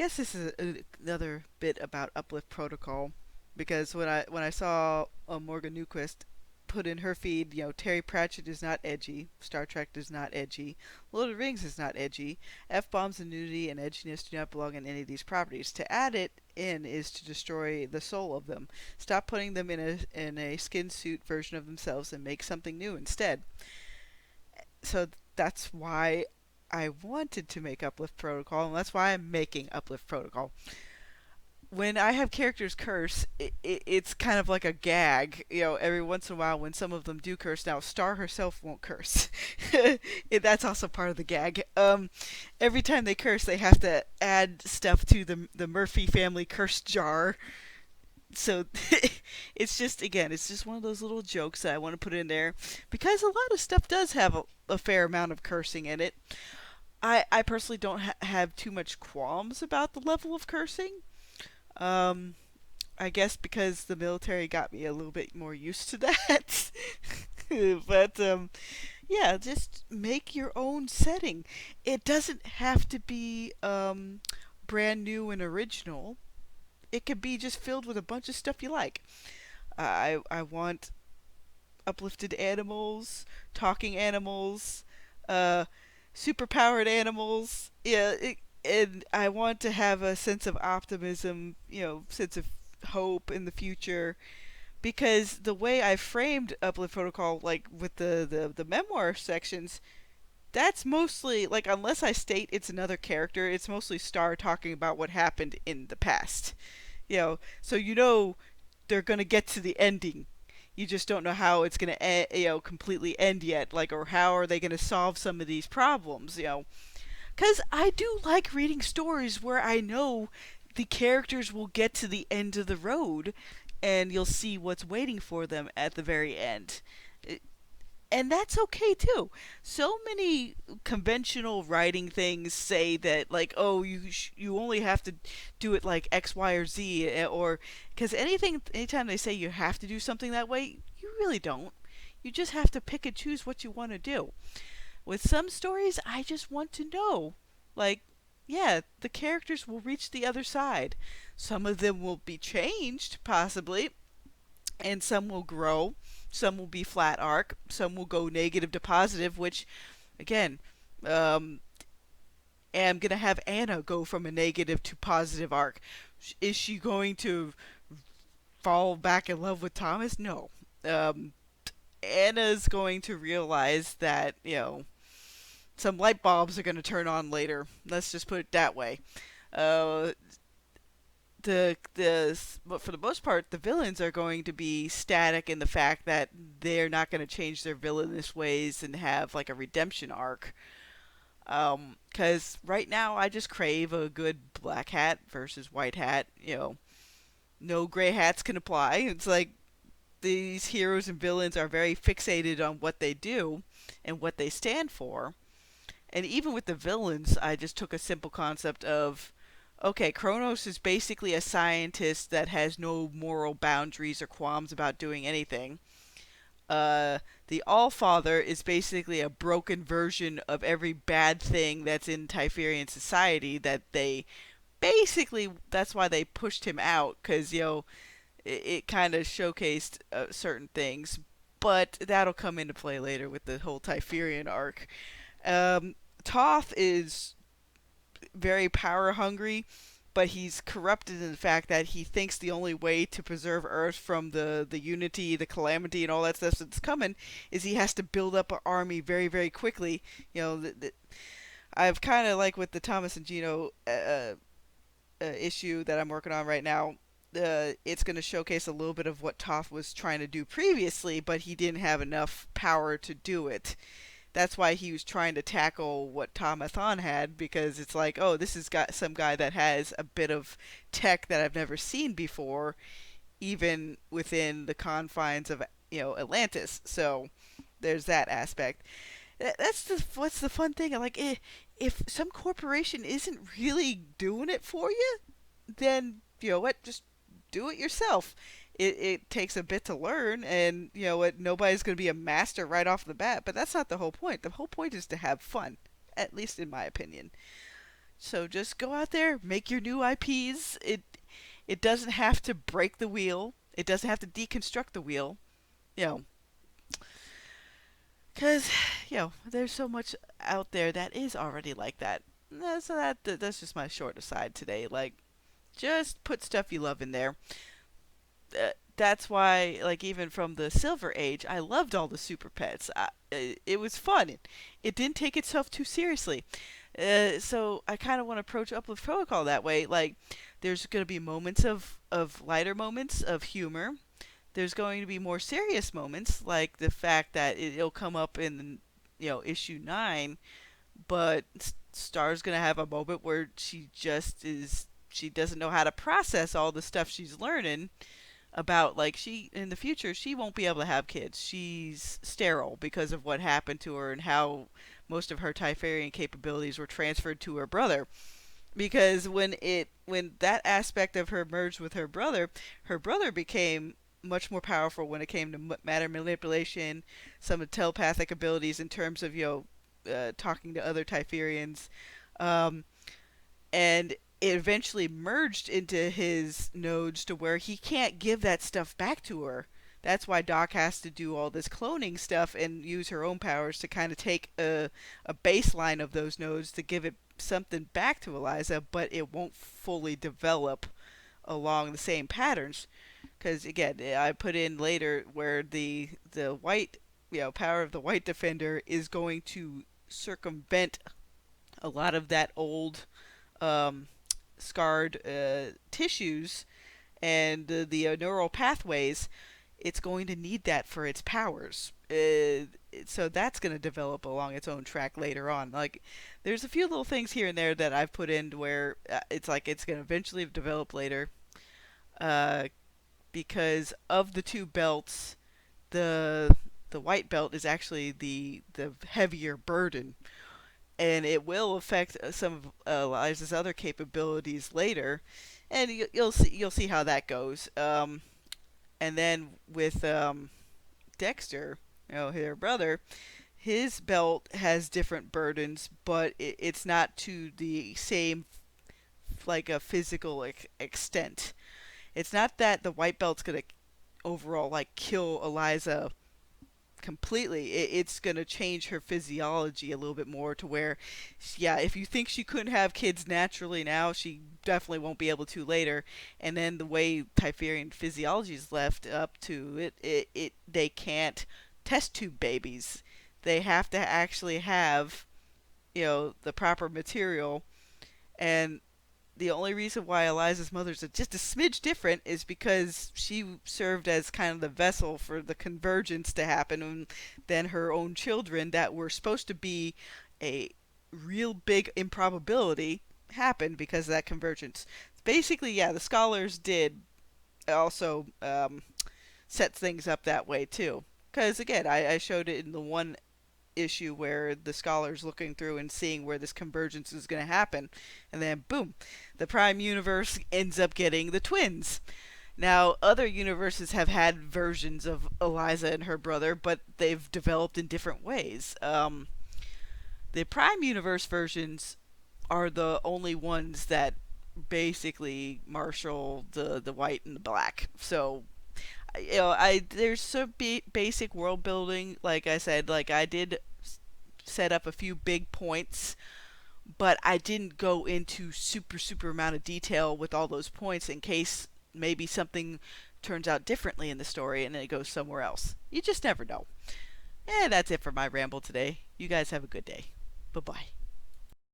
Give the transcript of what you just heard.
guess this is another bit about Uplift Protocol, because when I saw Morgan Newquist put in her feed, Terry Pratchett is not edgy, Star Trek is not edgy, Lord of the Rings is not edgy, F bombs and nudity and edginess do not belong in any of these properties. To add it in is to destroy the soul of them. Stop putting them in a skin suit version of themselves and make something new instead. So that's why I wanted to make Uplift Protocol, and that's why I'm making Uplift Protocol. When I have characters curse, it's kind of like a gag. Every once in a while when some of them do curse. Now, Star herself won't curse. That's also part of the gag. Every time they curse, they have to add stuff to the Murphy family curse jar. So it's just one of those little jokes that I want to put in there because a lot of stuff does have a fair amount of cursing in it. I personally don't have too much qualms about the level of cursing. Um, I guess because the military got me a little bit more used to that. But yeah, just make your own setting. It doesn't have to be brand new and original. It could be just filled with a bunch of stuff you like. I want uplifted animals, talking animals, uh, superpowered animals. Yeah, and I want to have a sense of optimism, sense of hope in the future. Because the way I framed Uplift Protocol, like with the memoir sections, that's mostly, like, unless I state it's another character, it's mostly Star talking about what happened in the past. So they're going to get to the ending. You just don't know how it's going to completely end yet, like, or how are they going to solve some of these problems. Because I do like reading stories where I know the characters will get to the end of the road and you'll see what's waiting for them at the very end. And that's okay too. So many conventional writing things say that, like, oh, you only have to do it like X, Y, or Z, or because anytime they say you have to do something that way, you really don't. You just have to pick and choose what you want to do. With some stories, I just want to know, like, yeah, the characters will reach the other side. Some of them will be changed, possibly, and some will grow. Some will be flat arc. Some will go negative to positive, which, again, um, am going to have Anna go from a negative to positive arc. Is she going to fall back in love with Thomas? No. Um, Anna's going to realize that, some light bulbs are going to turn on later. Let's just put it that way. Uh, but for the most part, the villains are going to be static in the fact that they're not going to change their villainous ways and have like a redemption arc. Because right now I just crave a good black hat versus white hat. No gray hats can apply. It's like these heroes and villains are very fixated on what they do and what they stand for. And even with the villains, I just took a simple concept of, okay, Kronos is basically a scientist that has no moral boundaries or qualms about doing anything. The Allfather is basically a broken version of every bad thing that's in Typherian society that they basically, that's why they pushed him out, because, it kind of showcased certain things. But that'll come into play later with the whole Typherian arc. Um, Toth is very power hungry, but he's corrupted in the fact that he thinks the only way to preserve Earth from the unity, the calamity, and all that stuff that's coming is he has to build up an army very, very quickly. I've kind of like with the Thomas and Gino issue that I'm working on right now. It's going to showcase a little bit of what Toth was trying to do previously, but he didn't have enough power to do it. That's why he was trying to tackle what Tomathon had, because it's like, oh, this has got some guy that has a bit of tech that I've never seen before, even within the confines of Atlantis. So there's that aspect. That's what's the fun thing. Like, if some corporation isn't really doing it for you, then you know what, just do it yourself. It takes a bit to learn, and you know what, nobody's going to be a master right off the bat, but that's not the whole point. The whole point is to have fun, at least in my opinion. So just go out there, make your new IPs. It doesn't have to break the wheel. It doesn't have to deconstruct the wheel. You know, because there's so much out there that is already like that. So that's just my short aside today. Like, just put stuff you love in there. That's why, like, even from the Silver Age, I loved all the Super Pets. It was fun. It didn't take itself too seriously. So I kind of want to approach Uplift Protocol that way. Like, there's going to be moments of lighter moments of humor. There's going to be more serious moments, like the fact that it'll come up in issue 9, but Star's going to have a moment where she doesn't know how to process all the stuff she's learning about, like, she in the future she won't be able to have kids. She's sterile because of what happened to her and how most of her Typharian capabilities were transferred to her brother. Because when that aspect of her merged with her brother became much more powerful when it came to matter manipulation, some of the telepathic abilities in terms of talking to other Typharians, um, and it eventually merged into his nodes to where he can't give that stuff back to her. That's why Doc has to do all this cloning stuff and use her own powers to kind of take a baseline of those nodes to give it something back to Eliza, but it won't fully develop along the same patterns. Because again, I put in later where the white power of the white defender is going to circumvent a lot of that old um, scarred tissues and the neural pathways. It's going to need that for its powers. So that's going to develop along its own track later on. Like, there's a few little things here and there that I've put in where it's like it's going to eventually develop later. Uh, because of the two belts, the white belt is actually the heavier burden, and it will affect some of Eliza's other capabilities later, and you'll see how that goes. And then with Dexter, her brother, his belt has different burdens, but it's not to the same, like, a physical extent. It's not that the white belt's gonna overall, like, kill Eliza completely. It's gonna change her physiology a little bit more to where, yeah, if you think she couldn't have kids naturally now, she definitely won't be able to later. And then the way Typharian physiology is left up to it they can't test tube babies. They have to actually have the proper material. And the only reason why Eliza's mother's just a smidge different is because she served as kind of the vessel for the convergence to happen, and then her own children that were supposed to be a real big improbability happened because of that convergence. Basically, yeah, the scholars did also set things up that way too. Because again, I showed it in the one issue where the scholar's looking through and seeing where this convergence is going to happen. And then, boom, the Prime Universe ends up getting the twins. Now, other universes have had versions of Eliza and her brother, but they've developed in different ways. The Prime Universe versions are the only ones that basically marshal the white and the black. So there's some basic world building. Like I said, like, I did set up a few big points, but I didn't go into super amount of detail with all those points in case maybe something turns out differently in the story and then it goes somewhere else. You just never know. That's it for my ramble today. You guys have a good day. Bye bye.